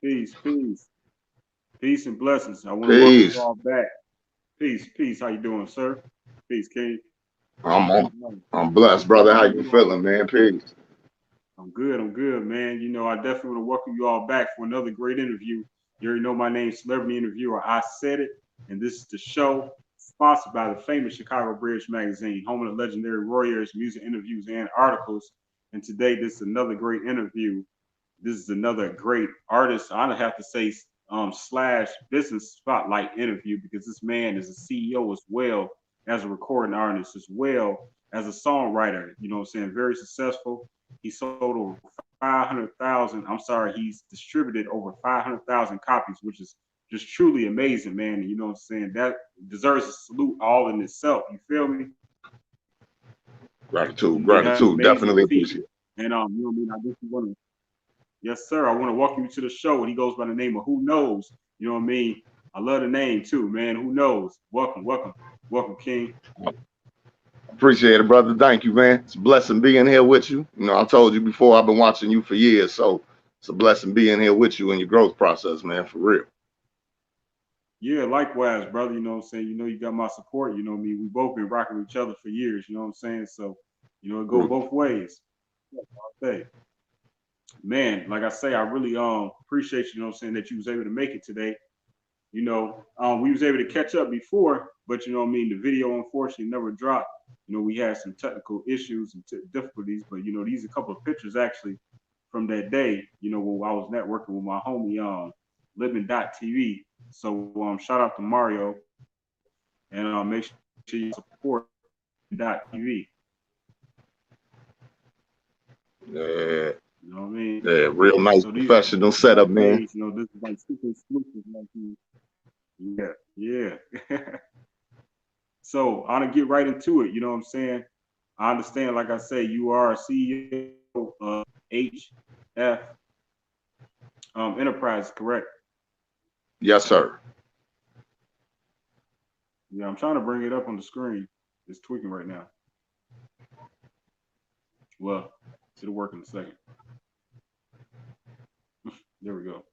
Peace, peace, peace, and blessings. I want to welcome you Peace. all back. Peace, peace. How you doing, sir? Peace, King. I'm on. No, I'm blessed, I brother. How want you you all. feeling, man? Peace. I'm good. I'm good, man. I definitely want to welcome you all back for another great interview. You already know my name, celebrity interviewer. I said it, and this is the show sponsored by the famous Chicago Bridge magazine, home of the legendary Warriors, music interviews and articles. And today, this is another great interview. This is another great artist. I don't have to say slash business spotlight interview because this man is a CEO as well as a recording artist as well as a songwriter. You know what I'm saying? Very successful. He sold over 500,000. I'm sorry, he's distributed over 500,000 copies, which is just truly amazing, man. And you know what I'm saying? That deserves a salute all in itself. You feel me? I Gratitude, mean, that's an gratitude. amazing Definitely feat. appreciate it. And you know what I mean? I just want to Yes, sir. I want to welcome you to the show. And he goes by the name of Hoonoz. You know what I mean? I love the name too, man. Hoonoz. Welcome, welcome, welcome, King. Appreciate it, brother. Thank you, man. It's a blessing being here with you. You know, I told you before, I've been watching you for years, so it's a blessing being here with you in your growth process, man, for real. Yeah, likewise, brother. You know what I'm saying? You know you got my support. You know what I mean? We both been rocking with each other for years. You know what I'm saying? So, it go True. both ways. Hey, man, like I say, I really appreciate you know what I'm saying that you was able to make it today. We was able to catch up before, but you know what I mean. The video unfortunately never dropped. We had some technical issues and difficulties, but these are a couple of pictures actually from that day. When I was networking with my homie Living.tv. So shout out to Mario and make sure you support Living.tv. Yeah, You know what I mean? yeah, real nice So these professional like setup, man. days, this is like super exclusive, like yeah, yeah. So I'm gonna get right into it. You know what I'm saying? I understand, like I say, you are a CEO of HF Enterprise, correct? Yes, sir. Yeah, I'm trying to bring it up on the screen. It's tweaking right now. Well, it'll work in a second. There we go.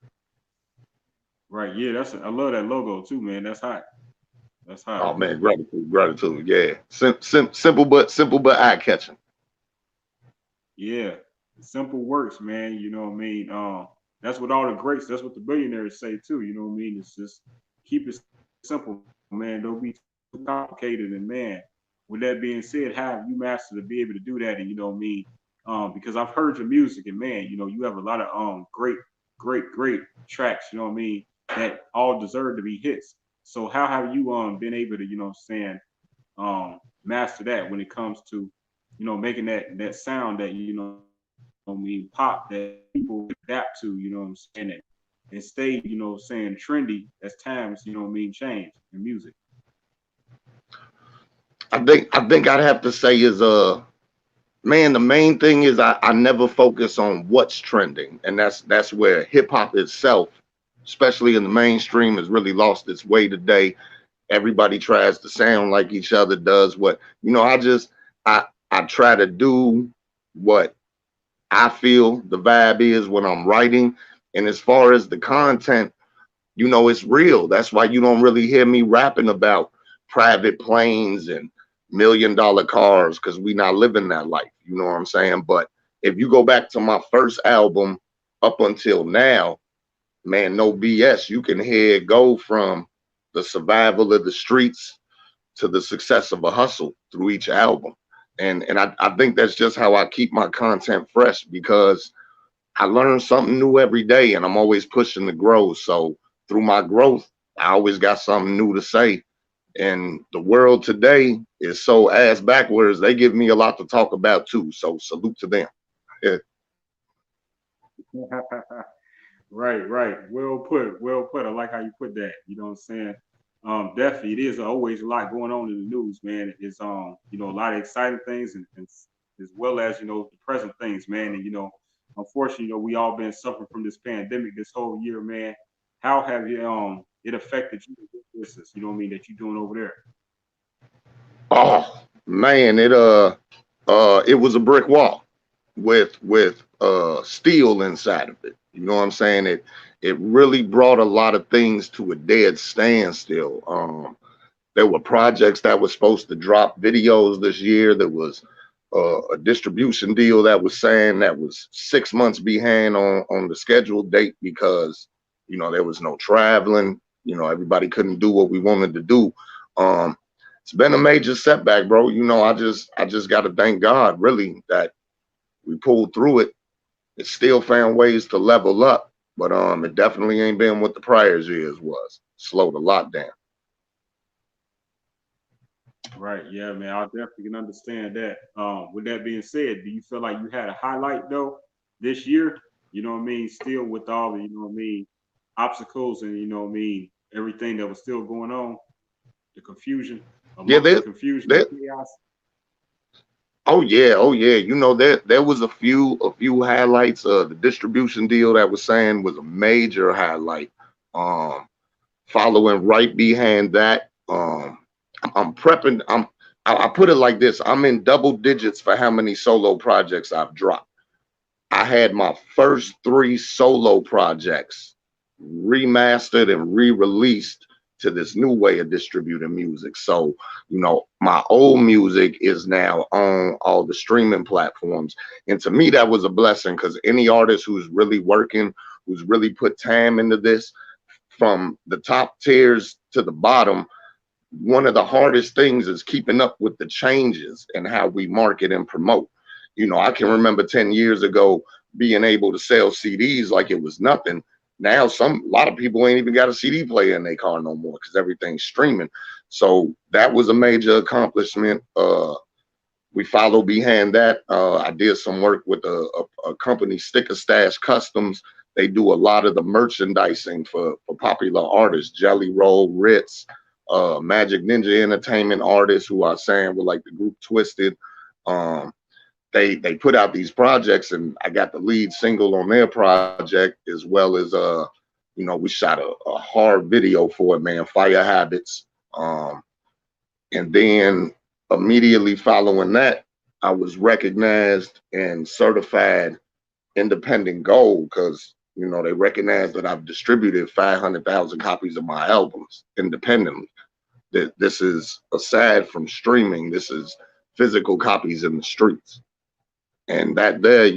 Right, yeah, I love that logo too, man. That's hot. That's hot. Oh man, gratitude, gratitude. Yeah, simple but eye catching. Yeah, simple works, man. You know what I mean? That's what all the greats. That's what the billionaires say too. You know what I mean? It's just keep it simple, man. Don't be too complicated. And man, with that being said, how have you mastered to be able to do that? And you know what I mean? Because I've heard your music, and man, you have a lot of great tracks. You know what I mean? That all deserve to be hits. So how have you been able to what I'm saying master that when it comes to making that sound that pop that people adapt to, and stay, saying trendy as times, change in music. I think I'd have to say is man, the main thing is I never focus on what's trending, and that's where hip hop itself, especially in the mainstream, has really lost its way today. Everybody tries to sound like each other, does what I try to do what I feel the vibe is when I'm writing, and as far as the content, it's real. That's why you don't really hear me rapping about private planes and $1 million cars because we not living that life. You know what I'm saying? But if you go back to my first album up until now, man, no BS. You can hear it go from the survival of the streets to the success of a hustle through each album. And I think that's just how I keep my content fresh because I learn something new every day and I'm always pushing to grow. So through my growth, I always got something new to say. And the world today is so ass backwards, they give me a lot to talk about too. So salute to them. Yeah. Right, right. Well put. Well put. I like how you put that. You know what I'm saying? Definitely, it is always a lot going on in the news, man. It's a lot of exciting things and as well as the present things, man. And unfortunately, we all been suffering from this pandemic this whole year, man. How have you it affected you in your business? You know what I mean that you're doing over there? Oh man, it was a brick wall with steel inside of it. You know what I'm saying? It really brought a lot of things to a dead standstill. There were projects that were supposed to drop videos this year. There was a distribution deal that was saying that was 6 months behind on the scheduled date because there was no traveling. Everybody couldn't do what we wanted to do. It's been a major setback, bro. I just got to thank God, really, that we pulled through it. It still found ways to level up, but it definitely ain't been what the prior years was. Slowed a lot down. Right. Yeah, man. I definitely can understand that. With that being said, do you feel like you had a highlight though this year? You know what I mean? Still with all the, obstacles and everything that was still going on, the confusion, Yeah, amongst the confusion and chaos. oh yeah, oh yeah. There was a few highlights. The distribution deal that was saying was a major highlight. Um, Following right behind that, I'm prepping. I put it like this: I'm in double digits for how many solo projects I've dropped. I had my first 3 solo projects remastered and re-released to this new way of distributing music. So, my old music is now on all the streaming platforms. And to me, that was a blessing because any artist who's really working, who's really put time into this, from the top tiers to the bottom, one of the hardest things is keeping up with the changes and how we market and promote. I can remember 10 years ago being able to sell CDs like it was nothing. Now a lot of people ain't even got a CD player in their car no more because everything's streaming. So that was a major accomplishment. We follow behind that. I did some work with a company, Sticker Stash Customs. They do a lot of the merchandising for popular artists, Jelly Roll, Ritz, Magic Ninja Entertainment artists who are saying with like the group Twisted. They put out these projects, and I got the lead single on their project, as well as we shot a hard video for it, man, Fire Habits. And then immediately following that, I was recognized and certified independent gold because they recognized that I've distributed 500,000 copies of my albums independently. That this is aside from streaming, this is physical copies in the streets. And that there,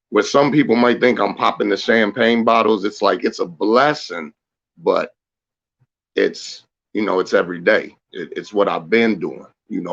where some people might think I'm popping the champagne bottles, it's like it's a blessing, but it's every day. It's what I've been doing,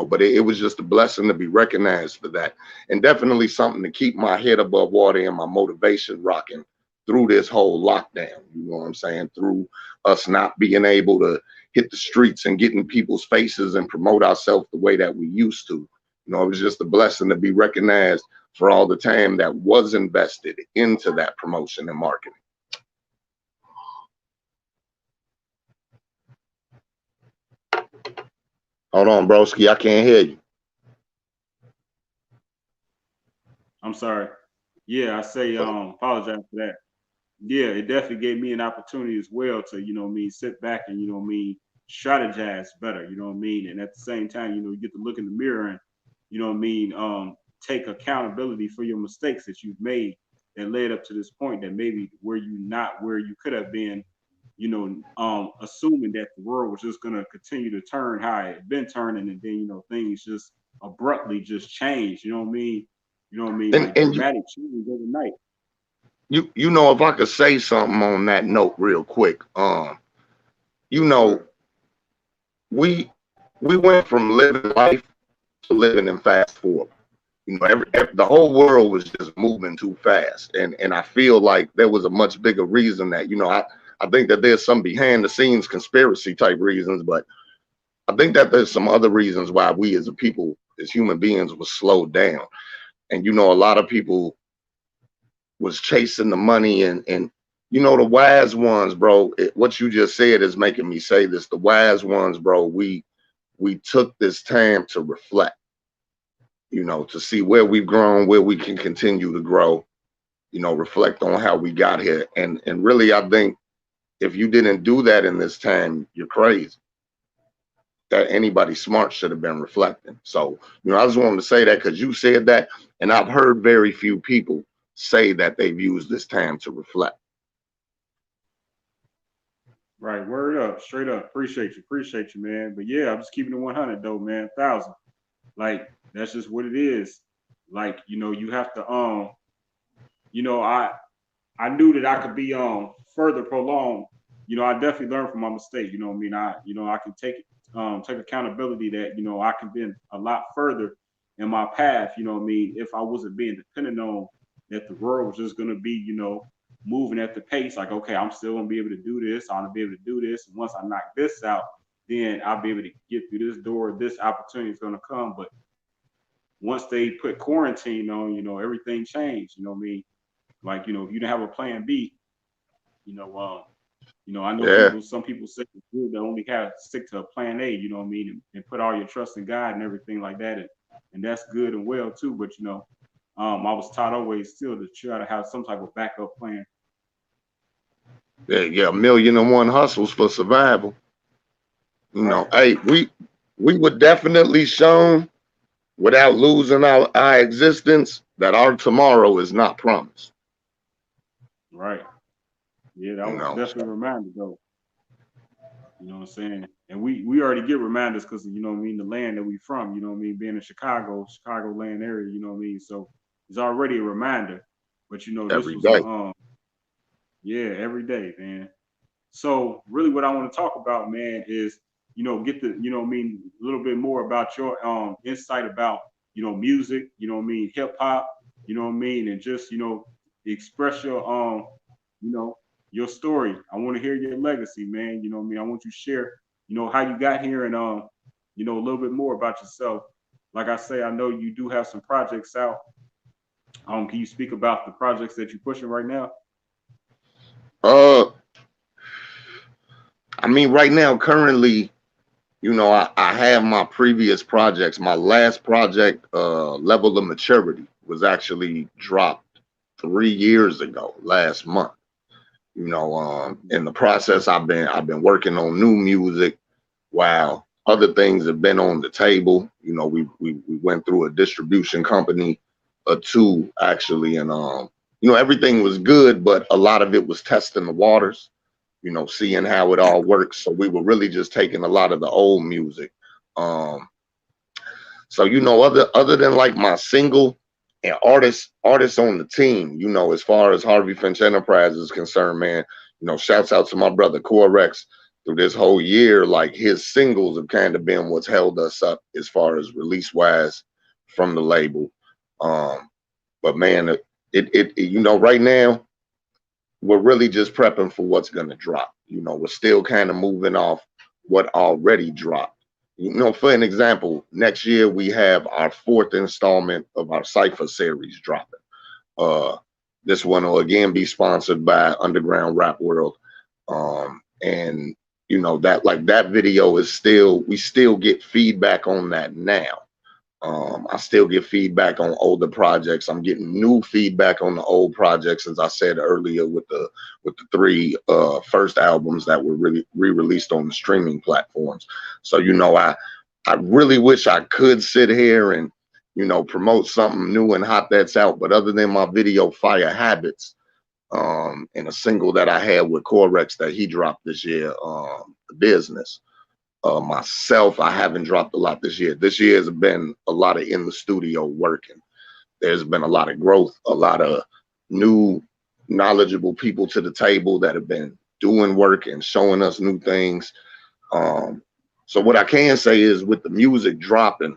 but it was just a blessing to be recognized for that. And definitely something to keep my head above water and my motivation rocking through this whole lockdown. You know what I'm saying? Through us not being able to hit the streets and get in people's faces and promote ourselves the way that we used to. It was just a blessing to be recognized for all the time that was invested into that promotion and marketing. Hold on, broski, I can't hear you. I'm sorry. Yeah, I say apologize for that. Yeah, it definitely gave me an opportunity as well to, sit back and, strategize better, And at the same time, you get to look in the mirror and, take accountability for your mistakes that you've made that led up to this point that maybe where you not where you could have been, assuming that the world was just gonna continue to turn how it had been turning, and then things just abruptly just change. You know what I mean? Like And dramatic change overnight. if I could say something on that note real quick, we we went from living life to living in fast forward. The whole world was just moving too fast, and I feel like there was a much bigger reason that I think that there's some behind the scenes conspiracy type reasons, but I think that there's some other reasons why we as a people, as human beings, was slowed down. And a lot of people was chasing the money, and the wise ones, bro. What you just said is making me say this. The wise ones, bro. We took this time to reflect. To see where we've grown, where we can continue to grow. Reflect on how we got here, and really, I think if you didn't do that in this time, you're crazy. That anybody smart should have been reflecting. So, I just wanted to say that because you said that, and I've heard very few people say that they've used this time to reflect. Right, word up, straight up. Appreciate you, man. But yeah, I'm just keeping it 100 though, man. 1,000. Like that's just what it is. Like you have to I knew that I could be further prolonged. I definitely learned from my mistake. What I mean, I can take accountability that I can be a lot further in my path. What I mean, if I wasn't being dependent on that the world was just gonna be moving at the pace. Like, okay, I'm still gonna be able to do this. I'm gonna be able to do this. And once I knock this out, then I'll be able to get through this door. This opportunity is gonna come. But once they put quarantine on, everything changed. What I mean? Like, if you didn't have a plan B, I know some people say it's good to only stick to a plan A, what I mean, and put all your trust in God and everything like that. And that's good and well too. But I was taught always still to try to have some type of backup plan. Yeah, 1,000,001 hustles for survival. Right. Hey, we were definitely shown without losing our existence that our tomorrow is not promised. Right. Yeah, that was definitely a reminder though. You know what I'm saying? And we already get reminders because the land that we from, being in Chicago land area, what I mean? So it's already a reminder. But this every was day. Every day, man. So really what I want to talk about, man, is get the a little bit more about your insight about music, hip hop, and just express your your story. I want to hear your legacy, man. I want you to share how you got here and a little bit more about yourself. Like I say, I know you do have some projects out. Can you speak about the projects that you're pushing right now? I mean, right now, currently, I have my previous projects. My last project, Level of Maturity, was actually dropped 3 years ago, last month. In the process, I've been working on new music while other things have been on the table. We went through a distribution company, two actually, and everything was good, but a lot of it was testing the waters. Seeing how it all works. So we were really just taking a lot of the old music. So other than like my single and artists on the team, as far as Harvey Finch Enterprise is concerned, man, shouts out to my brother Corex through this whole year. Like his singles have kind of been what's held us up as far as release wise from the label. But man, it right now, we're really just prepping for what's going to drop. We're still kind of moving off what already dropped. For an example, next year we have our 4th installment of our Cypher series dropping. This one will again be sponsored by Underground Rap World. And that video is we still get feedback on that now. I still get feedback on older projects. I'm getting new feedback on the old projects, as I said earlier, with the 3 first albums that were really re-released on the streaming platforms. So I really wish I could sit here and promote something new and hot that's out. But other than my video Fire Habits, and a single that I had with Corex that he dropped this year, The Business. Myself, I haven't dropped a lot this year. This year has been a lot of in the studio working. There's been a lot of growth, a lot of new knowledgeable people to the table that have been doing work and showing us new things. So what I can say is with the music dropping,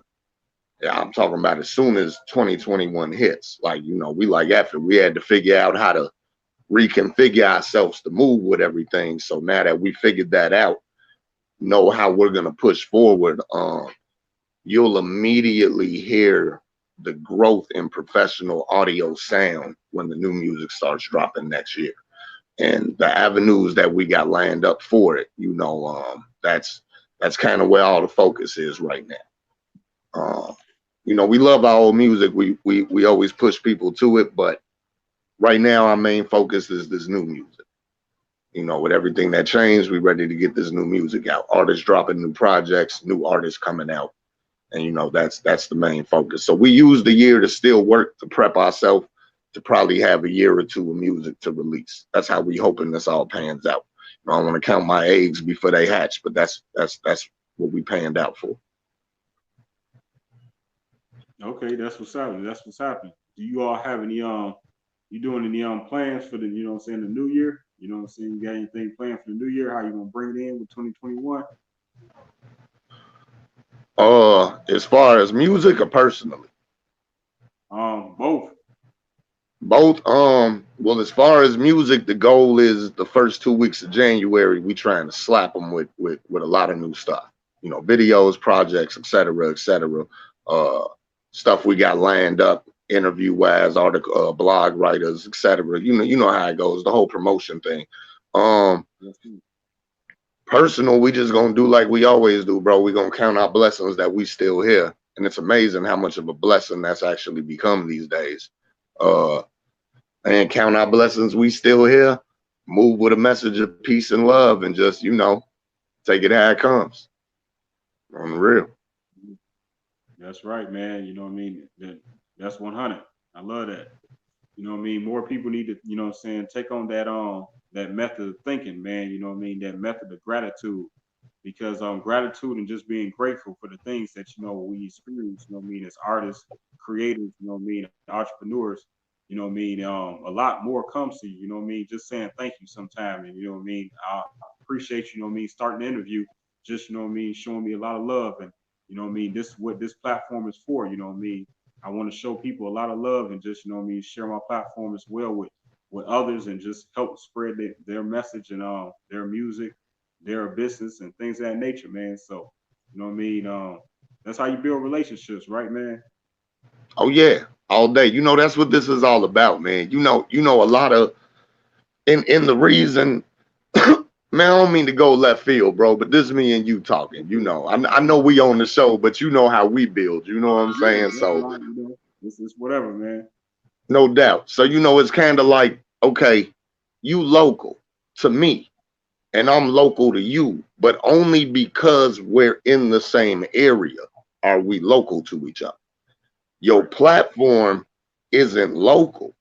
I'm talking about as soon as 2021 hits, we like after we had to figure out how to reconfigure ourselves to move with everything. So now that we figured that out, know how we're going to push forward, you'll immediately hear the growth in professional audio sound when the new music starts dropping next year, and the avenues that we got lined up for it. That's kind of where all the focus is right now. We love our old music. We always push people to it, but right now our main focus is this new music. With everything that changed, we're ready to get this new music out. Artists dropping new projects, new artists coming out. And, that's the main focus. So we use the year to still work to prep ourselves to probably have a year or two of music to release. That's how we hoping this all pans out. I don't want to count my eggs before they hatch, but that's what we panned out for. Okay, that's what's happening. That's what's happening. Do you all have any you doing any plans for the, you know what I'm saying, the new year? You know what I'm saying? You got anything planned for the new year? How you gonna bring it in with 2021? As far as music or personally? Both. Both. Well, as far as music, the goal is the first 2 weeks of January, we trying to slap them with a lot of new stuff. You know, videos, projects, etc., etc. Stuff we got lined up, interview wise, article, blog writers, etc. You know how it goes, the whole promotion thing. Personal, we just gonna do like we always do, bro. We gonna count our blessings that we still here, and it's amazing how much of a blessing that's actually become these days. And count our blessings we still here, move with a message of peace and love, and just, you know, take it how it comes. On the real. That's right, man. You know what I mean? That's 100. I love that. You know what I mean? More people need to, you know what I'm saying, take on that method of thinking, man. You know what I mean? That method of gratitude. Because gratitude and just being grateful for the things that, you know, we experience, you know what I mean, as artists, creators, you know what I mean, entrepreneurs, you know what I mean, a lot more comes to you, you know what I mean, just saying thank you sometime. And you know what I mean, I appreciate, you know what I mean, starting the interview, just, you know what I mean, showing me a lot of love. And you know what I mean, this is what this platform is for, you know what I mean. I want to show people a lot of love and just, you know what I mean, share my platform as well with others and just help spread their message and their music, their business and things of that nature, man. So, you know what I mean? That's how you build relationships, right, man? Oh yeah, all day. You know, that's what this is all about, man. You know a lot of in the reason, man, I don't mean to go left field, bro, but this is me and you talking. You know, I know we on the show, but you know how we build. You know what I'm saying? So, you know, this is whatever, man. no doubt. So, you know, it's kind of like, okay, you local to me, and I'm local to you, but only because we're in the same area are we local to each other. Your platform isn't local.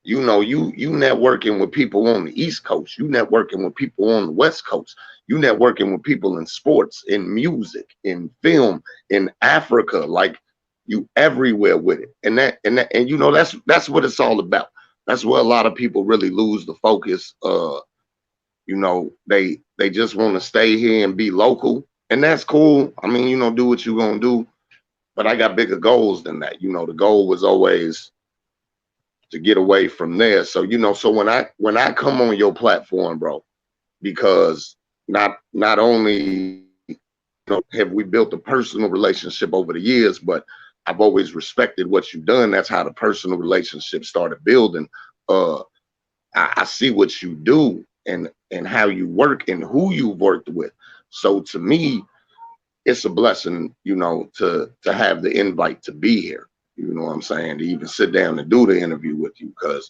You know, you networking with people on the East Coast, you networking with people on the West Coast, you networking with people in sports, in music, in film, in Africa, like you everywhere with it. And you know, that's what it's all about. That's where a lot of people really lose the focus. You know, they just want to stay here and be local, and that's cool. I mean, you know, do what you're gonna do. But I got bigger goals than that. You know, the goal was always to get away from there. So, you know, so when I come on your platform, bro, because not only, you know, have we built a personal relationship over the years, but I've always respected what you've done. That's how the personal relationship started building. I see what you do and how you work and who you've worked with. So to me, it's a blessing, you know, to have the invite to be here. You know what I'm saying? To even sit down and do the interview with you, because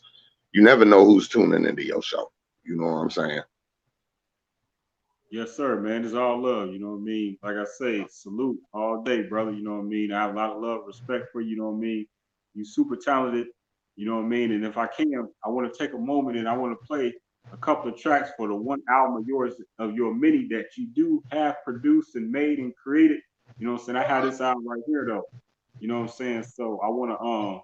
you never know who's tuning into your show. You know what I'm saying? Yes, sir, man. It's all love, you know what I mean? Like I say, salute all day, brother. You know what I mean? I have a lot of love, respect for you, you know what I mean? You super talented, you know what I mean? And if I can, I want to take a moment and I want to play a couple of tracks for the one album of yours, of your many that you do have produced and made and created. You know what I'm saying? I have this album right here though. You know what I'm saying? So I want to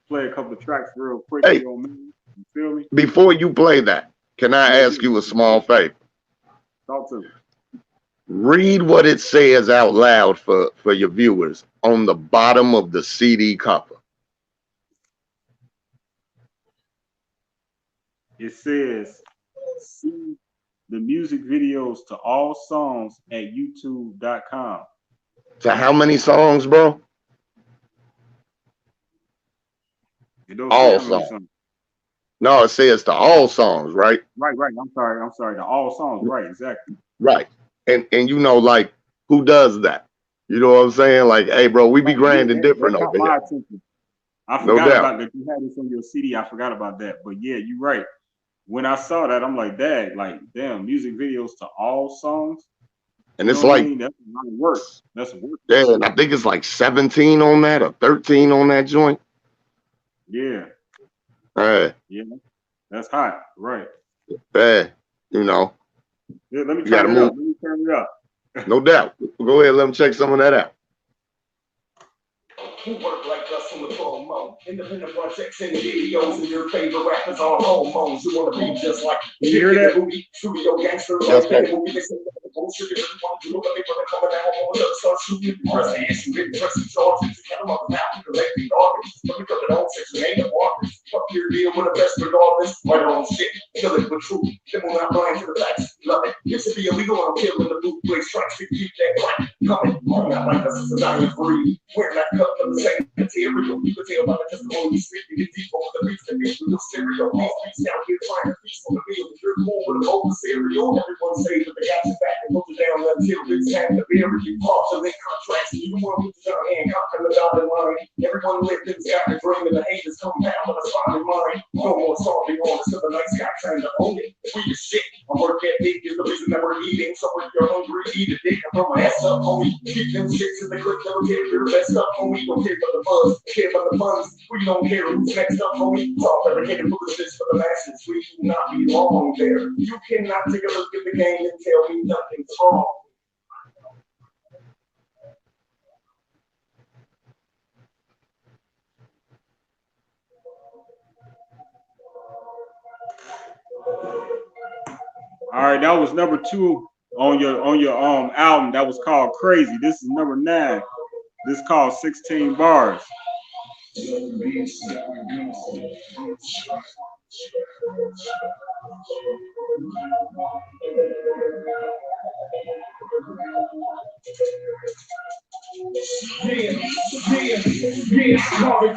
play a couple of tracks real quick Hey, here on me. You feel me? before you play that, can I ask you a small favor? Talk to me. Read what it says out loud for your viewers on the bottom of the CD cover. It says, see the music videos to all songs at youtube.com. To how many songs, bro? It don't say All how many songs. songs. No, it says to all songs, right? Right. I'm sorry. To all songs. Right. Exactly. Right. And you know, like, who does that? You know what I'm saying? Like, hey, bro, we be grinding different That caught over my here. attention. I No forgot doubt. about that. You had this on your CD. I forgot about that. But yeah, you're right. When I saw that, I'm like, dang, like, damn, music videos to all songs. And You it's know what I like, mean? That's a lot of work. That's work. yeah, and I think it's like 17 on that or 13 on that joint. Yeah. Hey, Yeah, that's hot. Right. hey, you know, Yeah, let me you got to turn it up. move. Let me turn it up. No doubt. Go ahead, let me check some of that out. Who work like us on the promo? Independent projects and videos, and your favorite rappers are hormones. You wanna be just like you hear that? movie studio gangster Yes, like that sir. movie. They say that bullshit. If you want to look at me, but coming down on the start shooting, press the issue, press the charges. You got them up now, you collect the garbage. Let me cut it on section, ain't no garbage. Fuck your deal with the best regardless. Write on shit, kill it with truth. Then we'll not blind to the facts. Love it. It should be illegal. I'm killing the blue place. Trying to keep that crack coming. Not like us is a dying breed. We're not cut from the same material. You can tell by the testimony you speak. You get deep over the beats that beat with the stereo. These beats down here trying to feast on the field. You're more with a open cereal. Everyone say that they got your back and put you down until it's time to bury you. Partially contracts. You want to put your hand conquer the dotted line. Everyone lived in the sky and dream and the haters compound on a spotted mind. No more sorry on us to the night sky trying to own it. We the shit. My work ethic is the reason that we're eating. So if you're hungry, eat a dick. I throw my ass up, homie. Keep them shits in the clip. Never care if you're the best up, homie. Don't care about the buzz. Care about the funds. We don't care who's next up, homie. It's all fabricated foolishness for the masses. We do not belong there. You cannot take a look at the game and tell me nothing's wrong. All right, that was number 2 on your album. That was called Crazy. This is number 9. This is called 16 Bars.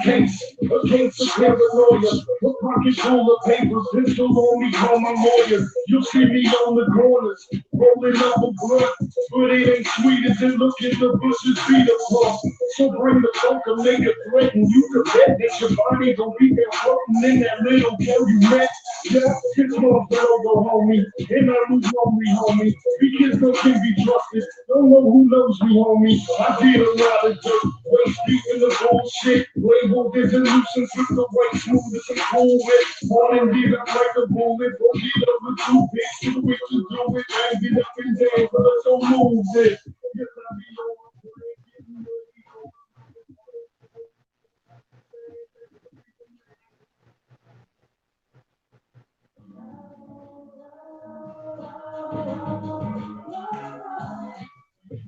Case against the paranoia. A pocket full of papers, pistol on me, call my lawyers. You'll see me on the corners, rolling up a blunt, but it ain't sweet as it look in the bushes, feet apart. So bring the coke and make a threat, and you can bet that your body gon' be there floating in that little girl you met. Yeah, kids know go homie, and I lose homie. Because no can be trusted, don't know who knows me, homie. I did a lot of dirt, waist deep in the bullshit. Labeled as a nuisance with the right smooth as a cool whip. Born and get up like a bullet, or get up with 2 bits. Too quick to do it, and get up and down, but I don't move it. Yes, I be over.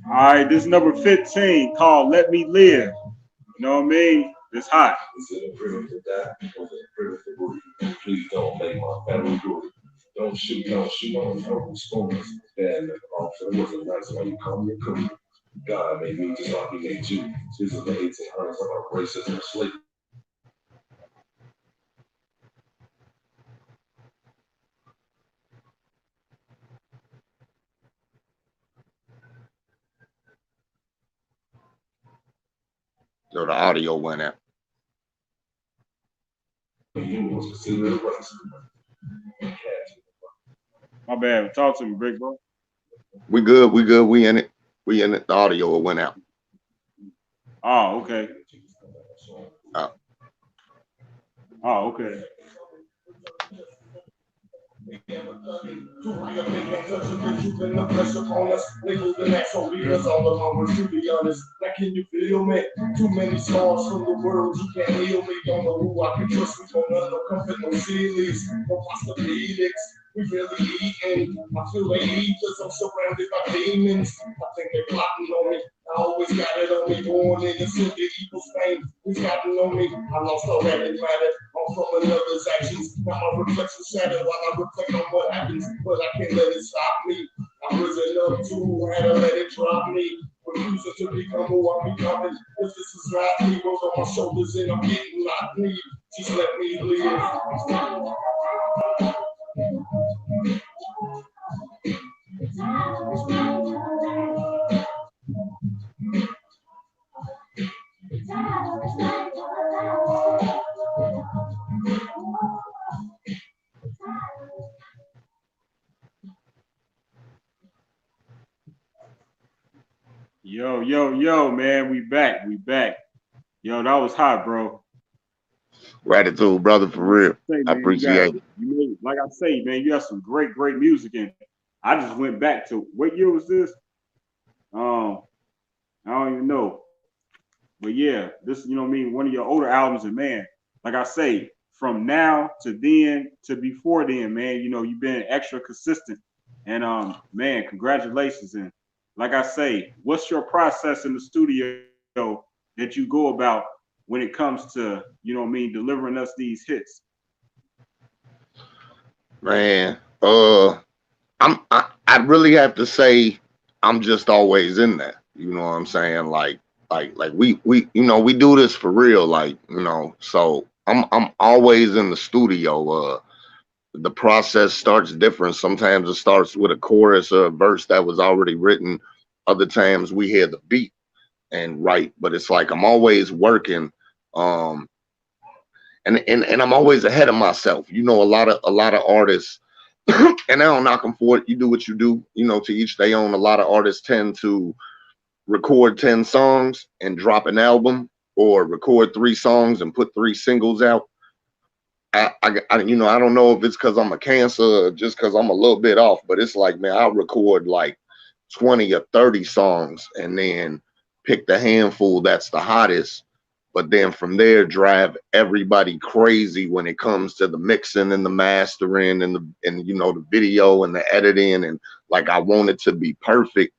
All right, this is number 15 called Let Me Live. You know what I mean? It's hot. Please don't make my family do it. Don't shoot, I'm from spoons. Bad so it wasn't nice when you call me a cookie. God made me just like he made you. This is the 1800s about racism and slavery. So the audio went out. You was considered racist. My bad. Talk to me, big bro. We good. We in it. The audio went out. Oh, okay. Oh. Oh, okay. The pressure on us, labeled the natural leaders all along with, to be honest. Now can you feel me? Too many scars from the world, you can't heal me. Don't know who I can trust, we don't know no comfort, no feelings, no possibilities. We really eating. I feel they eat us. I'm surrounded by demons. I think they're plotting on me. I always got it on me. Born in the city, evil's fame. Who's gotten on me? I lost all that it mattered. All from another's actions. Now my reflection shattered while I reflect on what happens. But I can't let it stop me. I'm risen up too. Had to let it drop me. Refusing to become who I'm becoming. If this is not me, goes on my shoulders and I'm getting locked me. Just let me live. Yo, man, we back. Yo, that was hot, bro. Gratitude, brother, for real. Say, I man, appreciate it. you made, like I say, man, you have some great music, and I just went back to what year was this? I don't even know, but yeah, this, you know what I mean, one of your older albums, and man, like I say, from now to then to before then, man, you know, you've been extra consistent, and man, congratulations, and like I say, what's your process in the studio that you go about when it comes to, you know what I mean, delivering us these hits? Man, I really have to say I'm just always in there. You know what I'm saying? Like we you know, we do this for real, like, you know, so I'm always in the studio. The process starts different. Sometimes it starts with a chorus or a verse that was already written. Other times we hear the beat and write, but it's like I'm always working. Um and I'm always ahead of myself. You know, a lot of artists, and I don't knock them for it. You do what you do. You know, to each their own. A lot of artists tend to record 10 songs and drop an album, or record 3 songs and put 3 singles out. You know, I don't know if it's because I'm a Cancer or just because I'm a little bit off, but it's like, man, I'll record like 20 or 30 songs and then pick the handful that's the hottest. But then from there, drive everybody crazy when it comes to the mixing and the mastering and you know, the video and the editing, and like I want it to be perfect,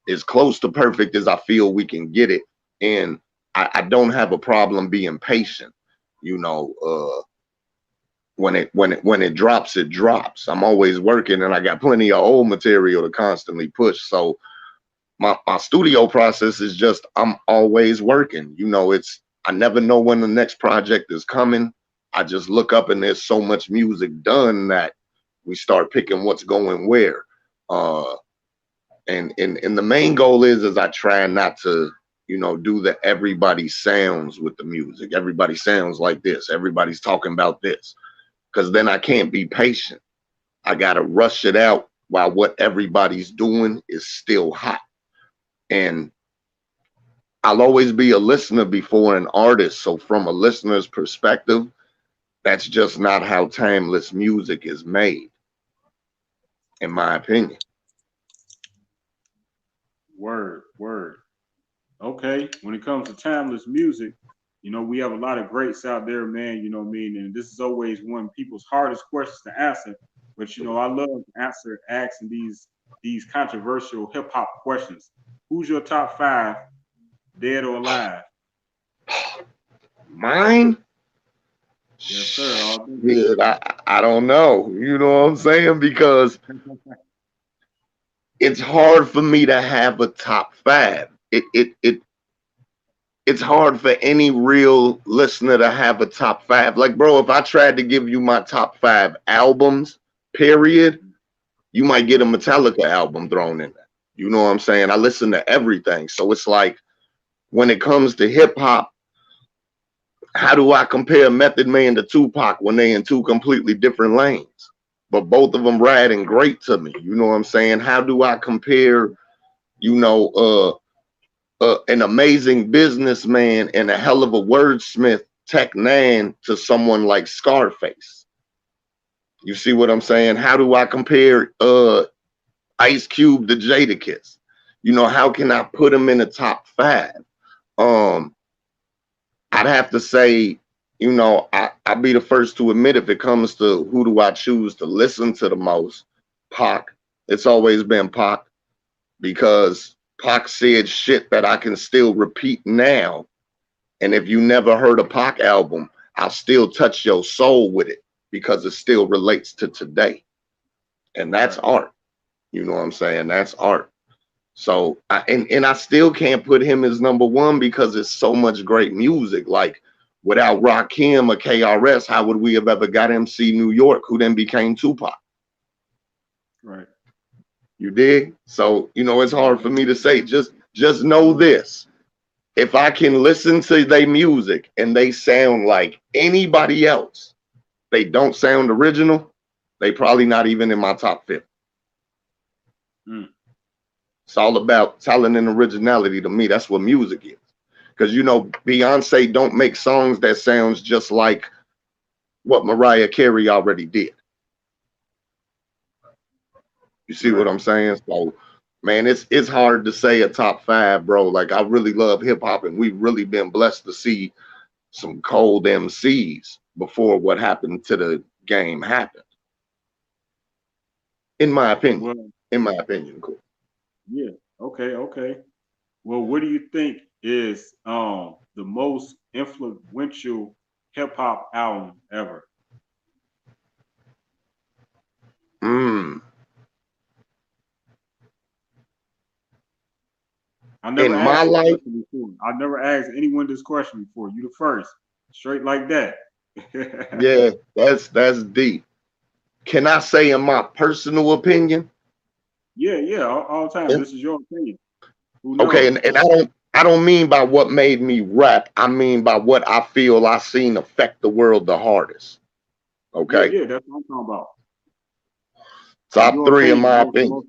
as close to perfect as I feel we can get it. And I don't have a problem being patient. You know, when it drops, it drops. I'm always working, and I got plenty of old material to constantly push. So my studio process is just I'm always working. You know, I never know when the next project is coming. I just look up and there's so much music done that we start picking what's going where. And the main goal is I try not to, you know, do the everybody sounds with the music. Everybody sounds like this. Everybody's talking about this. Because then I can't be patient. I gotta rush it out while what everybody's doing is still hot. And I'll always be a listener before an artist. So from a listener's perspective, that's just not how timeless music is made, in my opinion. Word. Okay, when it comes to timeless music, you know, we have a lot of greats out there, man, you know what I mean? And this is always one of people's hardest questions to answer. But you know, I love asking these controversial hip hop questions. Who's your top five, dead or alive? Mine? Yes, sir. Yeah, I don't know. You know what I'm saying? Because it's hard for me to have a top five. It's hard for any real listener to have a top five. Like, bro, if I tried to give you my top 5 albums, period, you might get a Metallica album thrown in there. You know what I'm saying? I listen to everything. So it's like, when it comes to hip hop, how do I compare Method Man to Tupac when they in 2 completely different lanes? But both of them riding great to me. You know what I'm saying? How do I compare, you know, an amazing businessman and a hell of a wordsmith, Tech Nine, to someone like Scarface? You see what I'm saying? How do I compare Ice Cube to Jadakiss? You know, how can I put him in the top 5? I'd have to say, you know, I'll be the first to admit, if it comes to who do I choose to listen to the most, Pac. It's always been Pac, because Pac said shit that I can still repeat now. And if you never heard a Pac album, I'll still touch your soul with it, because it still relates to today. And that's art. You know what I'm saying? That's art. So I still can't put him as number 1, because it's so much great music. Like, without Rakim or KRS, how would we have ever got MC New York, who then became Tupac? Right. You dig? So, you know, it's hard for me to say. Just know this. If I can listen to their music and they sound like anybody else, they don't sound original, they probably not even in my top 50. It's all about talent and originality to me. That's what music is. Because, you know, Beyonce don't make songs that sounds just like what Mariah Carey already did. You see what I'm saying? So, man, it's hard to say a top 5, bro. Like, I really love hip hop, and we've really been blessed to see some cold MCs before what happened to the game happened. In my opinion. Well, in my opinion, cool. Yeah. Okay. Well, what do you think is the most influential hip hop album ever? I never In my asked life, before. I never asked anyone this question before. You the first, straight like that. yeah, that's deep. Can I say in my personal opinion? Yeah, all the time. Yeah. This is your opinion. Who knows? Okay, and I don't mean by what made me rap. I mean by what I feel I seen affect the world the hardest. Okay. Yeah, that's what I'm talking about. Top 3 in my opinion.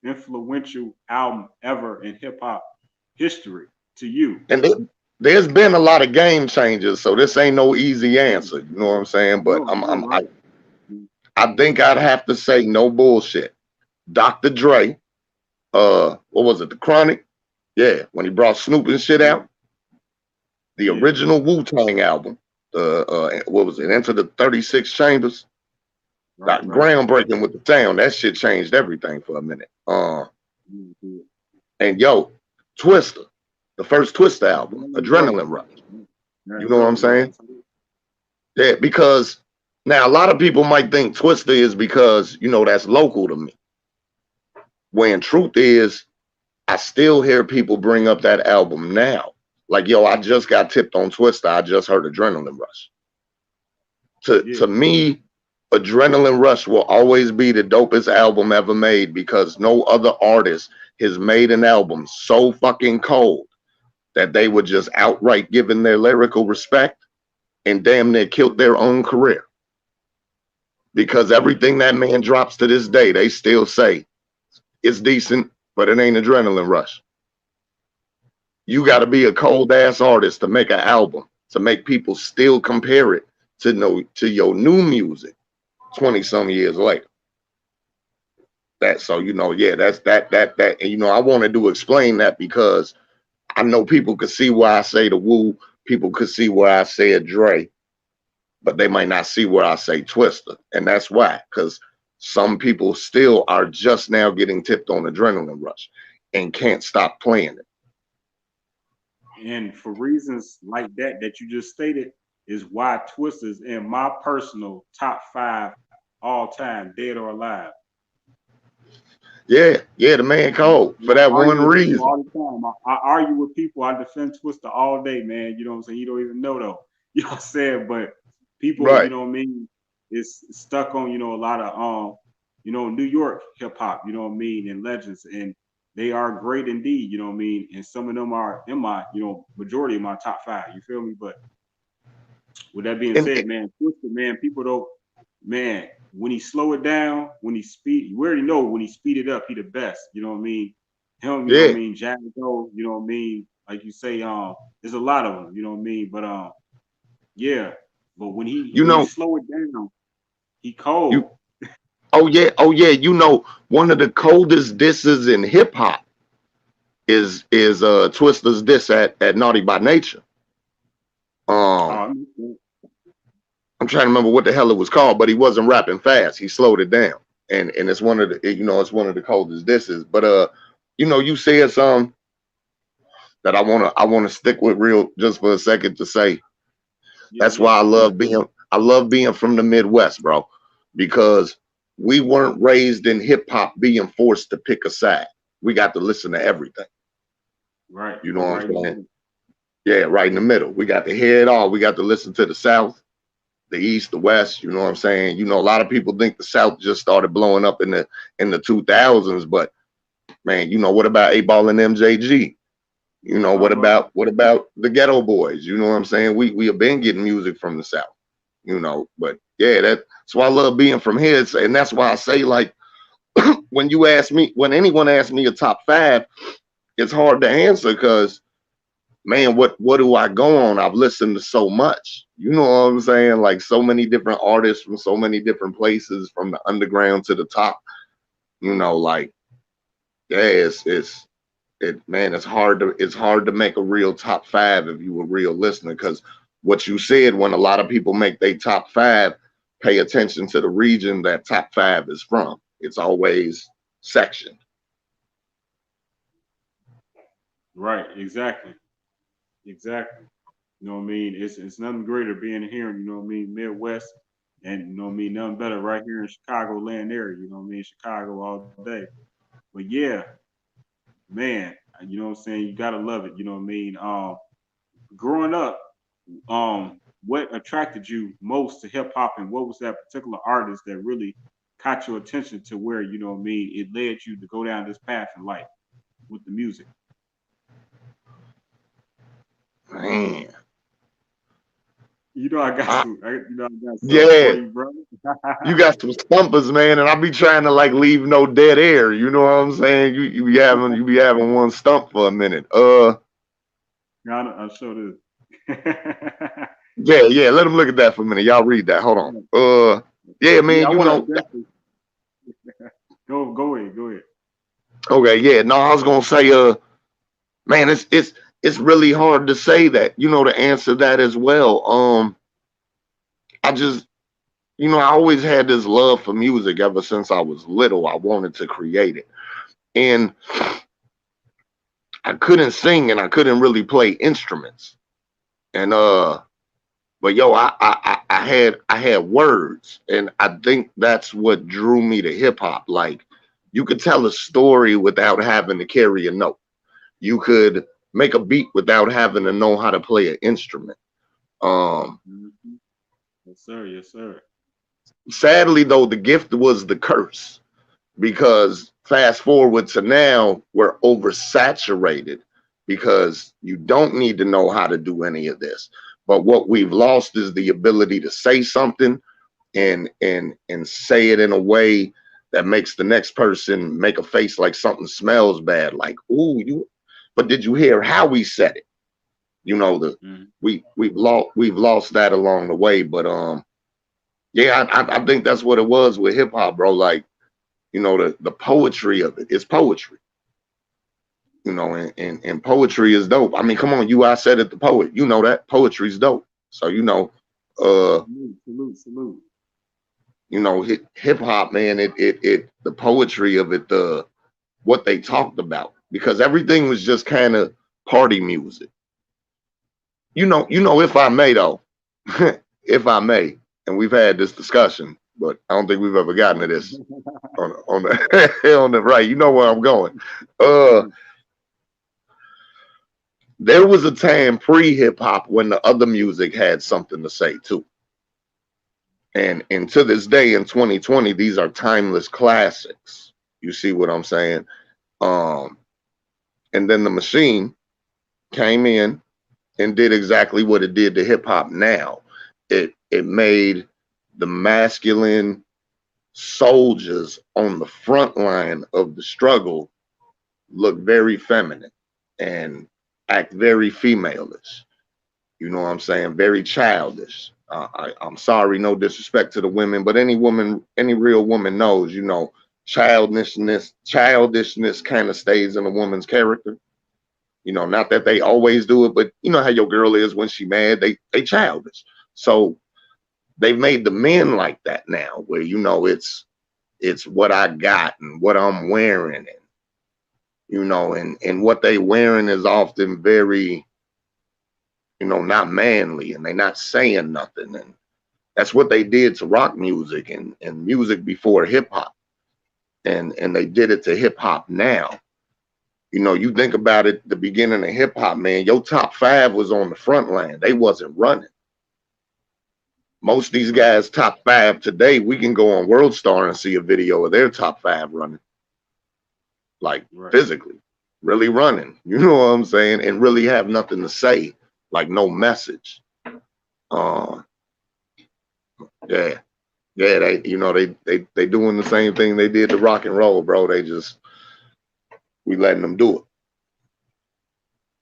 Influential album ever in hip hop history to you. And there's been a lot of game changers, so this ain't no easy answer. You know what I'm saying? But I think I'd have to say no bullshit. Dr. Dre, what was it? The Chronic? Yeah, when he brought Snoop and shit out. The original Wu-Tang album. What was it? Enter the 36 Chambers. Right. Groundbreaking with the sound. That shit changed everything for a minute. And yo, Twista, the first Twista album, Adrenaline Rush. You know what I'm saying? Yeah, because now a lot of people might think Twista is because, you know, that's local to me. When truth is, I still hear people bring up that album now. Like, yo, I just got tipped on Twista. I just heard Adrenaline Rush. To me, Adrenaline Rush will always be the dopest album ever made because no other artist has made an album so fucking cold that they were just outright giving their lyrical respect and damn near killed their own career. Because everything that man drops to this day, they still say it's decent, but it ain't Adrenaline Rush. You got to be a cold ass artist to make an album, to make people still compare it to your new music 20 some years later. So, you know, yeah, that's that. And, you know, I wanted to explain that because I know people could see why I say the Wu, people could see where I say a Dre, but they might not see where I say Twista. And that's why, because some people still are just now getting tipped on Adrenaline Rush and can't stop playing it. And for reasons like that you just stated, is why Twista is in my personal top 5 all time, dead or alive. Yeah, the man cold for that one reason. All the time. I argue with people. I defend Twista all day, man. You know what I'm saying? You don't even know though. You know what I'm saying? But people, you know what I mean, is stuck on, you know, a lot of you know, New York hip hop, you know what I mean, and legends, and they are great indeed, you know what I mean, and some of them are in my, you know, majority of my top 5. You feel me? But with that being said, man, Twista, man, people don't, man, when he slow it down, when he speed, you already know when he speed it up, he the best. You know what I mean? Him, you know what I mean? Django, you know what I mean? Like you say, there's a lot of them, you know what I mean? But yeah. But when he slow it down, he cold. Oh yeah. You know, one of the coldest disses in hip hop is Twista's diss at Naughty by Nature. I'm trying to remember what the hell it was called, but he wasn't rapping fast. He slowed it down, and it's one of the, you know, it's one of the coldest disses. But you know, you said something that I wanna stick with real just for a second to say. That's why I love being from the Midwest, bro, because we weren't raised in hip hop being forced to pick a side. We got to listen to everything. Right. You know what I'm saying? Yeah, right in the middle. We got to hear it all. We got to listen to the South, the East, the West. You know what I'm saying? You know, a lot of people think the South just started blowing up in the 2000s, but man, you know, what about 8Ball and MJG? You know, what about the Ghetto Boys? You know what I'm saying? We have been getting music from the South, you know, but yeah, that's why I love being from here. And that's why I say, like, when anyone asks me a top 5, it's hard to answer because man, what do I go on? I've listened to so much. You know what I'm saying? Like so many different artists from so many different places, from the underground to the top. You know, like yeah, it's hard to make a real top five if you a real listener, because what you said, when a lot of people make their top five, pay attention to the region that top five is from. It's always sectioned. Right, exactly. Exactly. You know what I mean? It's nothing greater being here, you know what I mean, Midwest, and you know what I mean, nothing better right here in Chicago land area, you know what I mean, Chicago all day. But yeah, man, you know what I'm saying, you gotta love it, you know what I mean? Growing up, what attracted you most to hip hop, and what was that particular artist that really caught your attention to where, you know what I mean, it led you to go down this path in life with the music? Man. You know I got I, some, I got something for yeah, you, brother. you got some stumpers, man, and I be trying to like leave no dead air. You know what I'm saying? You be having one stump for a minute. I sure do. Yeah. Let him look at that for a minute. Y'all read that. Hold on. Yeah, Yeah, man. I You want know. to definitely go ahead. Okay. Yeah. No, I was gonna say. Man, it's really hard to say that. You know, to answer that as well. I just, I always had this love for music ever since I was little. I wanted to create it, and I couldn't sing and I couldn't really play instruments. And but yo, I had words, and I think that's what drew me to hip hop. Like, you could tell a story without having to carry a note. You could make a beat without having to know how to play an instrument. Um, Mhm. Yes, sir. Yes, sir. Sadly though, the gift was the curse, because fast forward to now, we're oversaturated because you don't need to know how to do any of this. But what we've lost is the ability to say something and say it in a way that makes the next person make a face like something smells bad, like, ooh, you, but did you hear how we said it? You know, Mhm. we've lost that along the way. But yeah, I think that's what it was with hip hop, bro. Like, the poetry of it is poetry, and poetry is dope. I mean, come on, I said it, the poet, that poetry's dope. So, uh, Salute. hip hop, man, it the poetry of it, what they talked about, because everything was just kind of party music. If I may though, if I may, and we've had this discussion, but I don't think we've ever gotten to this on the on the right. You know where I'm going. Uh, there was a time pre hip hop when the other music had something to say too. And to this day in 2020, these are timeless classics. You see what I'm saying? Um, and then the machine came in and did exactly what it did to hip hop now. It made the masculine soldiers on the front line of the struggle look very feminine and act very femaleish. You know what I'm saying? Very childish. I'm sorry, no disrespect to the women, but any woman, any real woman knows, childishness kind of stays in a woman's character. Not that they always do it, but you know how your girl is when she mad, they childish. So they've made the men like that now, where it's what I got and what I'm wearing, and what they wearing is often very, not manly, and they not saying nothing. And that's what they did to rock music and music before hip hop. And they did it to hip hop now. You think about it, the beginning of hip hop, man, your top five was on the front line. They wasn't running. Most of these guys' top five today, we can go on World Star and see a video of their top five running, like Right. physically, really running. You know what I'm saying? And really have nothing to say, like no message. Uh, yeah, yeah. They doing the same thing they did to rock and roll, bro. We letting them do it.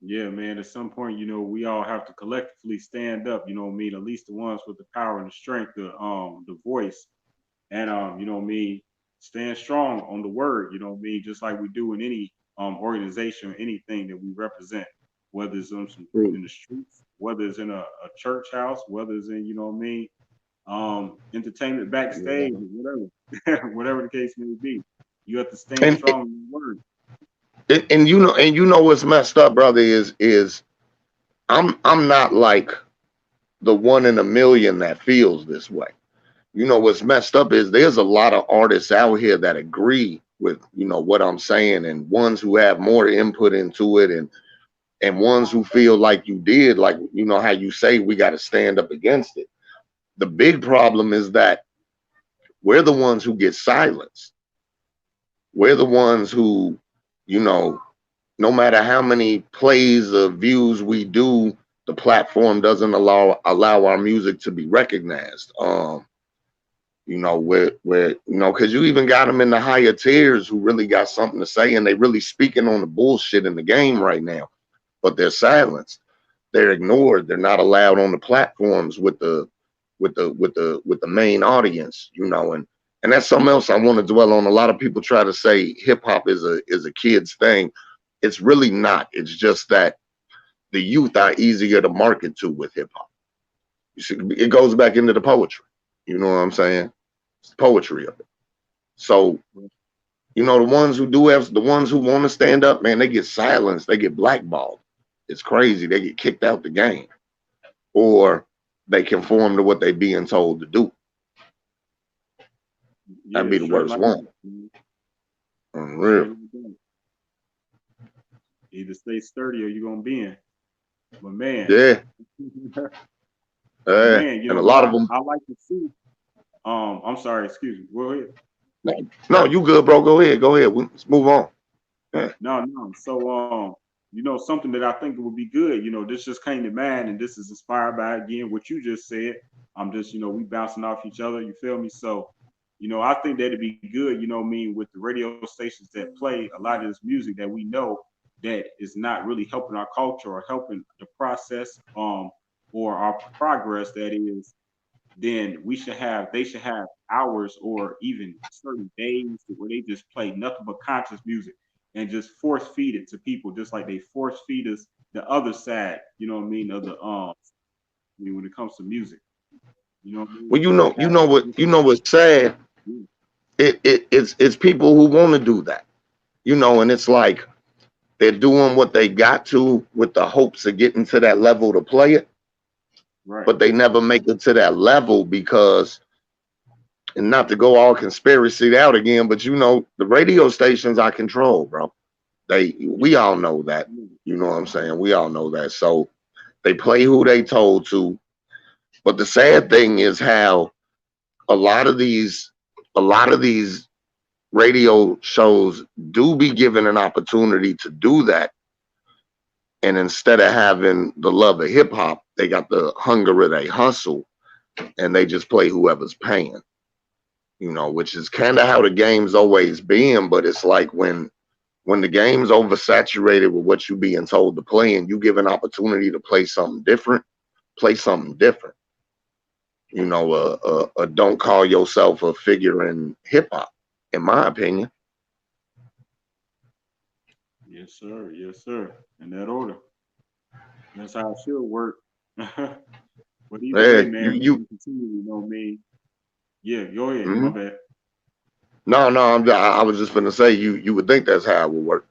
Yeah, man. At some point, we all have to collectively stand up. You know what I mean? At least the ones with the power and the strength, the voice, and stand strong on the word. You know what I mean? Just like we do in any organization or anything that we represent, whether it's True. in the streets, whether it's in a church house, whether it's in entertainment backstage, Yeah. or whatever, whatever the case may be. You have to stand And strong in the word. and what's messed up, brother, is I'm not like the one in a million that feels this way. What's messed up is there's a lot of artists out here that agree with what I'm saying, and ones who have more input into it, and ones who feel like you did, like how you say we got to stand up against it. The big problem is that we're the ones who get silenced. We're the ones who, you know, no matter how many plays or views we do, the platform doesn't allow our music to be recognized. Because you even got them in the higher tiers who really got something to say, and they really speaking on the bullshit in the game right now, but they're silenced. They're ignored. They're not allowed on the platforms with the main audience, and that's something else I want to dwell on. A lot of people try to say hip hop is a kid's thing. It's really not. It's just that the youth are easier to market to with hip hop. You see, it goes back into the poetry. You know what I'm saying? It's the poetry of it. So, the ones who want to stand up, man, they get silenced. They get blackballed. It's crazy. They get kicked out the game, or they conform to what they being told to do. That'd Yeah, be the straight worst like one. that. Real. Straight like that. Either stay sturdy or you're gonna bend. But man, Yeah. but man, And a what lot of them. I like to see. I'm sorry, excuse me. Go ahead. No, you good, bro. Go ahead. Go ahead. Let's move on. Yeah. No, no. So, something that I think would be good. This just came to mind, and this is inspired by again what you just said. I'm just, we bouncing off each other. You feel me? So, I think that'd be good. With the radio stations that play a lot of this music that we know that is not really helping our culture or helping the process, or our progress. That is, then they should have hours or even certain days where they just play nothing but conscious music and just force feed it to people, just like they force feed us the other side, of the when it comes to music. You know what I mean? Well, Like have what's sad. yeah, It's people who want to do that, and it's like they're doing what they got to with the hopes of getting to that level to play it, right. but they never make it to that level because, and not to go all conspiracy out again, but the radio stations are controlled, bro. We all know that. You know what I'm saying? We all know that. So they play who they told to. But the sad thing is how a lot of these a lot of these radio shows do be given an opportunity to do that. And instead of having the love of hip hop, they got the hunger of they hustle, and they just play whoever's paying, which is kind of how the game's always been. But it's like when the game's oversaturated with what you being told to play and you give an opportunity to play something different, play something different. Don't call yourself a figure in hip hop, in my opinion. Yes, sir. Yes, sir. In that order. That's how it should work. But either way, Yeah, man, we can continue. Yeah, go ahead. My mhm. bad. No, I was just gonna say you would think that's how it would work,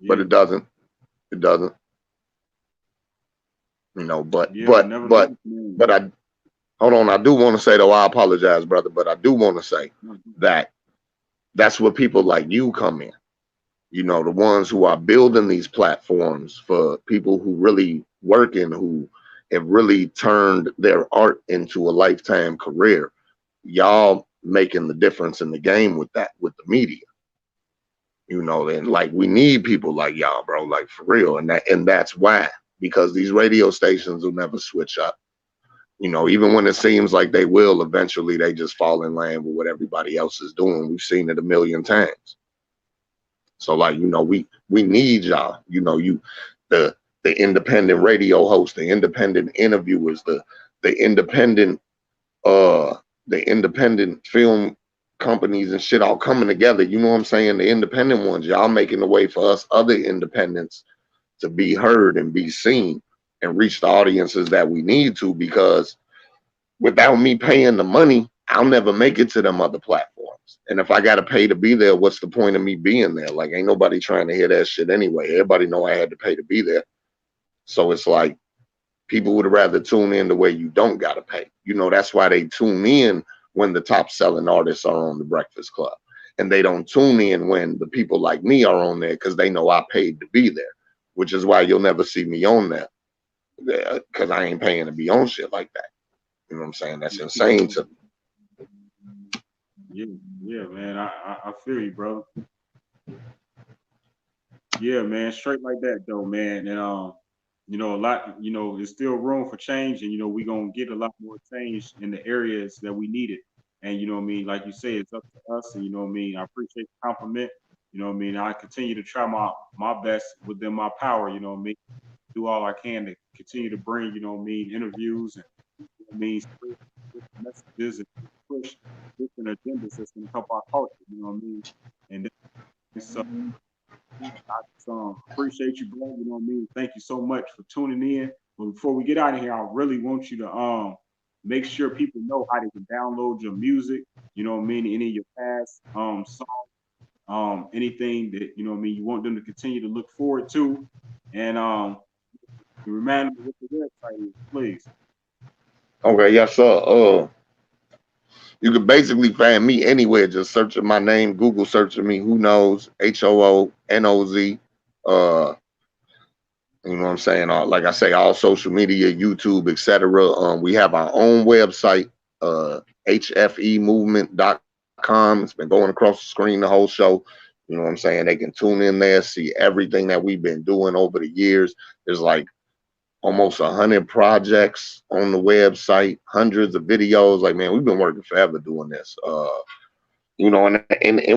but Yeah, it doesn't. It doesn't. But yeah, but but but nevertheless, man. but I hold on. I do want to say though. I apologize, brother, but I do want to say that that's where people like you come in. The ones who are building these platforms for people who really working, who have really turned their art into a lifetime career. Y'all making the difference in the game with that, with the media. And like we need people like y'all, bro, like for real. And that's why, because these radio stations will never switch up. Even when it seems like they will, eventually they just fall in line with what everybody else is doing. We've seen it a million times. So like, you know, we need y'all. You know, the independent radio host, the independent interviewers, the independent the independent film companies and shit all coming together. You know what I'm saying? The independent ones, y'all making the way for us other independents to be heard and be seen and reach the audiences that we need to, because without me paying the money, I'll never make it to them other platforms. And if I gotta pay to be there, what's the point of me being there? Like, ain't nobody trying to hear that shit anyway. Everybody know I had to pay to be there. So it's like, people would rather tune in the way you don't gotta pay. You know, that's why they tune in when the top selling artists are on the Breakfast Club. And they don't tune in when the people like me are on there, because they know I paid to be there, which is why you'll never see me on there, because I ain't paying to be on shit like that. You know what I'm saying? That's insane to me. Yeah, man. I feel you, bro. Yeah, man. Straight like that, though, man. And you know, a lot. You know, there's still room for change, and you know, we gonna get a lot more change in the areas that we need it. And you know what I mean? Like you say, it's up to us. And you know what I mean? I appreciate the compliment. You know what I mean? I continue to try my best within my power. You know what I mean? Do all I can to continue to bring, you know what I mean, interviews and means messages and push different agendas that's going to help our culture, you know what I mean? And so I just, appreciate you, bro. You know what I mean? Thank you so much for tuning in. But before we get out of here, I really want you to make sure people know how they can download your music, you know what I mean, any of your past songs, anything that, you know what I mean, you want them to continue to look forward to. And remind them what the website is, please. Okay, yes, sir. You can basically find me anywhere. Just searching my name, Google searching me. Hoonoz, Hoonoz. You know what I'm saying? Like I say, all social media, YouTube, etc. We have our own website, hfemovement.com. It's been going across the screen the whole show. You know what I'm saying? They can tune in there, see everything that we've been doing over the years. There's like almost 100 projects on the website, hundreds of videos. Like, man, we've been working forever doing this. You know, and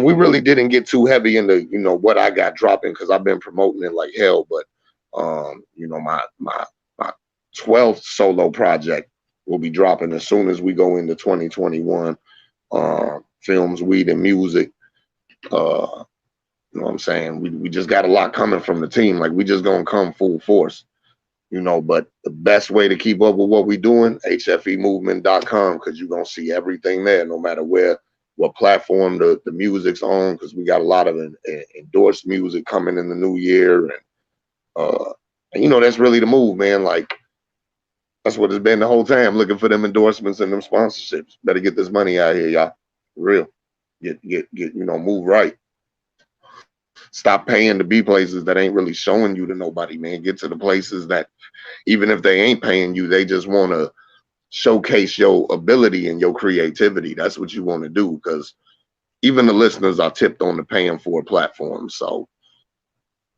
we really didn't get too heavy into, you know, what I got dropping, because I've been promoting it like hell. But you know, my 12th solo project will be dropping as soon as we go into 2021. Films, weed, and music. You know what I'm saying? We just got a lot coming from the team. Like, we just gonna come full force. You know, but the best way to keep up with what we're doing, hfemovement.com, because you're going to see everything there, no matter what platform the music's on, because we got a lot of endorsed music coming in the new year. And, you know, that's really the move, man. Like, that's what it's been the whole time, looking for them endorsements and them sponsorships. Better get this money out here, y'all. For real. Get, you know, move right. Stop paying to be places that ain't really showing you to nobody, man. Get to the places that, even if they ain't paying you, they just want to showcase your ability and your creativity. That's what you want to do, because even the listeners are tipped on the paying for a platform. So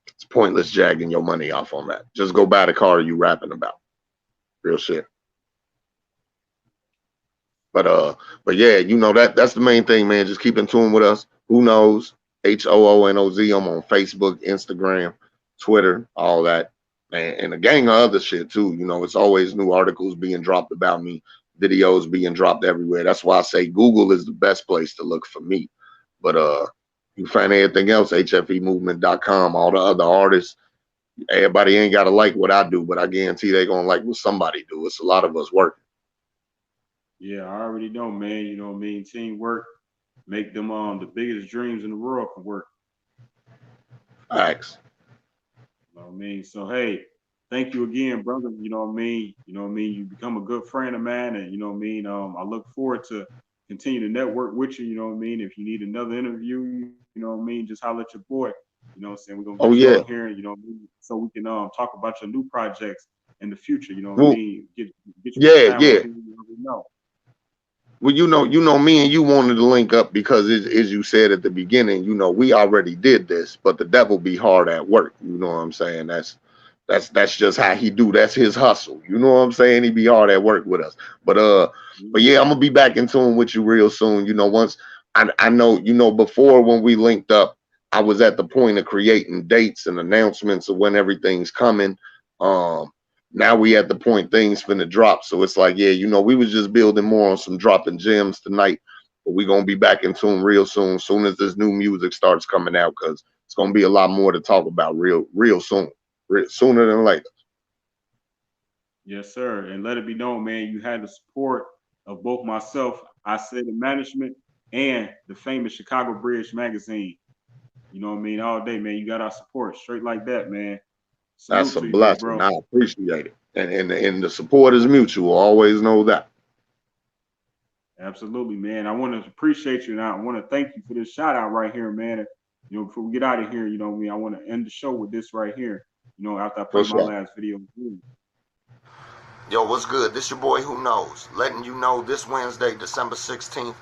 it's pointless jagging your money off on that. Just go buy the car you rapping about. Real shit. But yeah, you know, that's the main thing, man. Just keep in tune with us. Hoonoz, Hoonoz. I'm on Facebook, Instagram, Twitter, all that. And a gang of other shit too. You know, it's always new articles being dropped about me, videos being dropped everywhere. That's why I say Google is the best place to look for me. But you can find everything else, hfemovement.com, all the other artists. Everybody ain't gotta like what I do, but I guarantee they gonna like what somebody do. It's a lot of us working. Yeah, I already know, man. You know what I mean? Teamwork make them the biggest dreams in the world can work. Facts. You know what I mean? So hey, thank you again, brother. You know what I mean? You know what I mean? You become a good friend of mine, and you know what I mean? I look forward to continue to network with you, you know what I mean? If you need another interview, you know what I mean, just holler at your boy. You know what I'm saying? We're gonna get you on here, you know what I mean? So we can talk about your new projects in the future, you know what I mean? Get you yeah. you know. Well, you know, me and you wanted to link up because, as you said at the beginning, you know, we already did this, but the devil be hard at work. You know what I'm saying? That's just how he do. That's his hustle. You know what I'm saying? He be hard at work with us. But yeah, I'm gonna be back in tune with you real soon. You know, once I know, you know, before when we linked up, I was at the point of creating dates and announcements of when everything's coming. Now we at the point things finna drop. So it's like, yeah, you know, we was just building more on some dropping gems tonight, but we gonna be back in tune real soon as this new music starts coming out, because it's gonna be a lot more to talk about real soon, sooner than later. Yes, sir. And let it be known, man, you had the support of both myself, Isaidit Management, and the famous Chicago Bridge magazine. You know what I mean? All day, man. You got our support straight like that, man. That's Salute a to you, big blessing. bro. I appreciate it. And the support is mutual. Always know that. Absolutely, man. I want to appreciate you, and I want to thank you for this shout out right here, man. You know, before we get out of here, you know what I mean? I want to end the show with this right here, you know, after I play For my sure. last video. Yo, what's good? This your boy Hoonoz, letting you know this Wednesday, December 16th,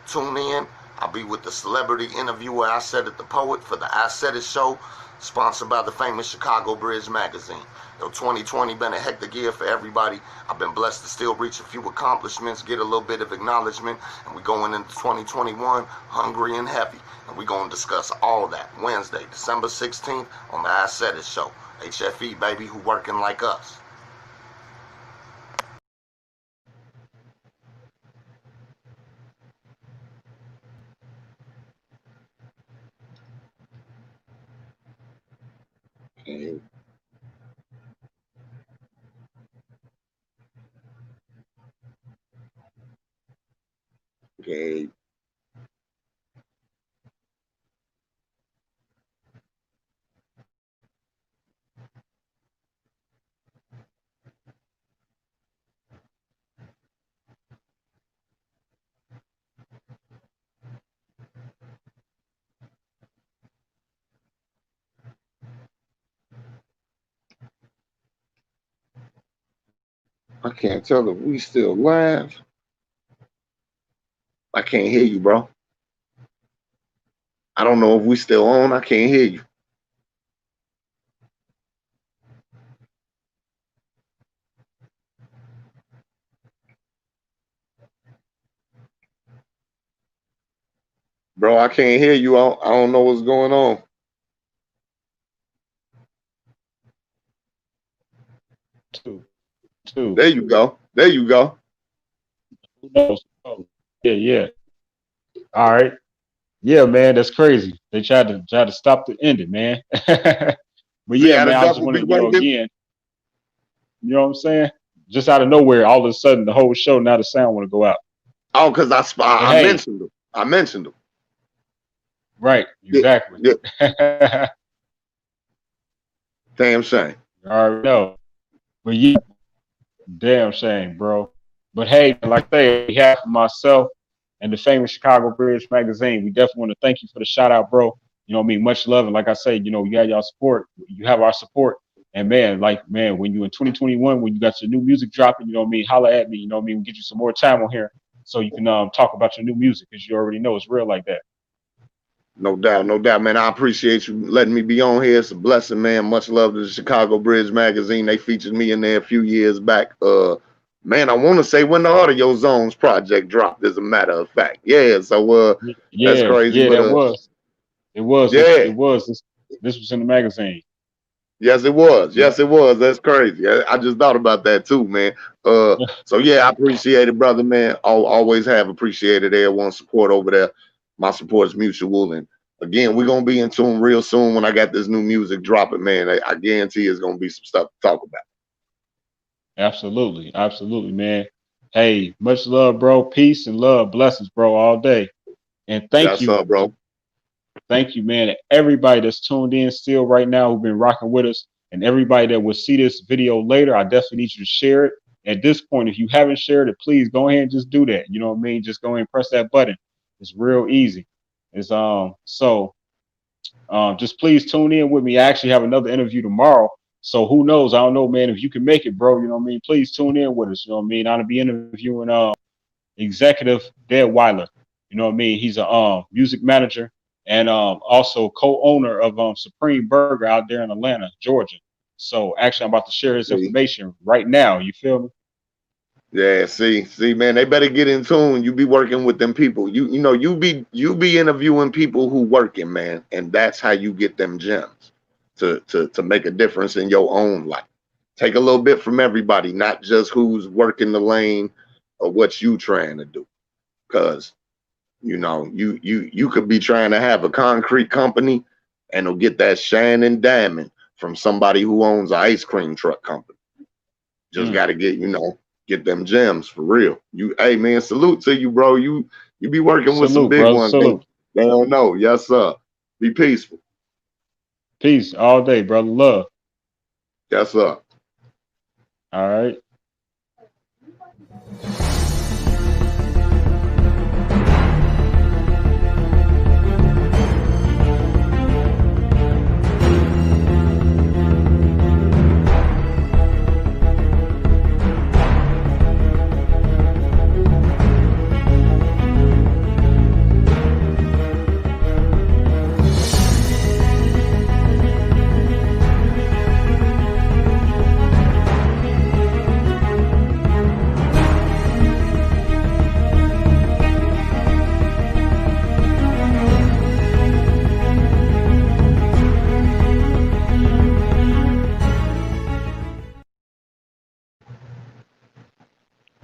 tune in. I'll be with the celebrity interviewer Isaidit the Poet for the Isaidit Show, sponsored by the famous Chicago Bridge magazine. Yo, 2020 been a hectic year for everybody. I've been blessed to still reach a few accomplishments, get a little bit of acknowledgement, and we're going into 2021 hungry and heavy. And we're going to discuss all that Wednesday, December 16th on the Isaidit Show. HFE, baby, who working like us. Okay. Okay. I can't tell if we still live. I can't hear you, bro. I don't know if we still on. I can't hear you. Bro, I can't hear you. I don't know what's going on. Two. There you go. There you go. Who knows? Oh, yeah. All right. Yeah, man, that's crazy. They tried to stop the ending, man. But See yeah, how the man, I just devil want be to, working? again, you know what I'm saying? Just out of nowhere, all of a sudden, the whole show, now the sound want to go out. Oh, because But I hey, mentioned him. I mentioned him. right, Yeah, exactly. yeah. I Damn shame. already know. But yeah, damn shame, bro. But hey, like I say, on behalf of myself and the famous Chicago Bridge magazine, we definitely want to thank you for the shout out, bro. You know what I mean? Much love. And like I say, you know, you got y'all support. You have our support. And man, like, man, when you in 2021, when you got your new music dropping, you know what I mean? Holla at me. You know what I mean? We'll get you some more time on here so you can talk about your new music, because you already know it's real like that. No doubt, man. I appreciate you letting me be on here. It's a blessing, man. Much love to the Chicago Bridge magazine. They featured me in there a few years back. Man, I want to say when the Audio Zones project dropped, as a matter of fact. Yeah, so that's Yeah, crazy. yeah, But that was. It was. yeah, It was. This was in the magazine. yes, it was. Yeah. Yes, it was. That's crazy. I just thought about that too, man. So yeah, I appreciate it, brother, man. I'll always have appreciated everyone support over there. My support is mutual. And again, we're gonna be in tune real soon when I got this new music dropping, man. I guarantee it's gonna be some stuff to talk about. Absolutely. Absolutely, man. Hey, much love, bro. Peace and love. Blessings, bro, all day. And That's up, bro. thank you, man, to everybody that's tuned in still right now who've been rocking with us, and everybody that will see this video later. I definitely need you to share it. At this point, if you haven't shared it, please go ahead and just do that. You know what I mean? Just go ahead and press that button. It's real easy. It's just please tune in with me. I actually have another interview tomorrow. So who knows? I don't know, man. If you can make it, bro, you know what I mean? Please tune in with us. You know what I mean? I'll be interviewing executive Brigette Wiley. You know what I mean? He's a music manager and also co-owner of Supreme Burger out there in Atlanta, Georgia. So actually I'm about to share his See? information right now. You feel me? Yeah, see, man, they better get in tune. You be working with them people. You know, you be interviewing people who working, man, and that's how you get them gems to make a difference in your own life. Take a little bit from everybody, not just who's working the lane or what you trying to do. Because you know, you could be trying to have a concrete company and it'll get that shining diamond from somebody who owns an ice cream truck company. Just got to get them gems for real. Hey man, salute to you, bro. You be working with some big ones. They don't know. Yes, sir. Be peaceful. Peace all day, brother. Love. Yes, sir. All right.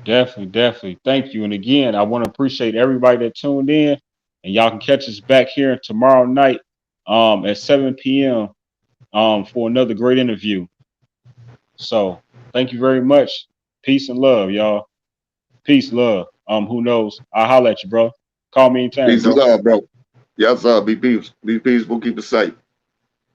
Definitely. Thank you. And again, I want to appreciate everybody that tuned in. And y'all can catch us back here tomorrow night at 7 p.m. For another great interview. So thank you very much. Peace and love, y'all. Peace, love. Hoonoz? I'll holler at you, bro. Call me anytime, Peace bro. and love, bro. Yes, sir. Be peaceful, keep it safe.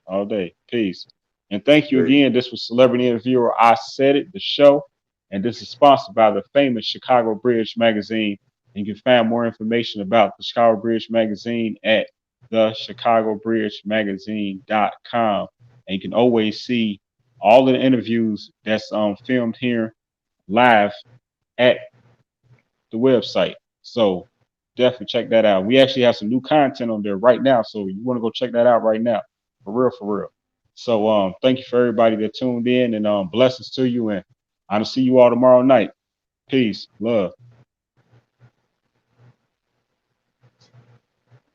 All day. Peace. And thank you again. This was Celebrity Interviewer Isaidit, the show. And this is sponsored by the famous Chicago Bridge magazine. And you can find more information about the Chicago Bridge magazine at thechicagobridgemagazine.com. And you can always see all of the interviews that's filmed here live at the website. So definitely check that out. We actually have some new content on there right now. So you want to go check that out right now. For real. So thank you for everybody that tuned in, and blessings to you, and I'll see you all tomorrow night. Peace, love.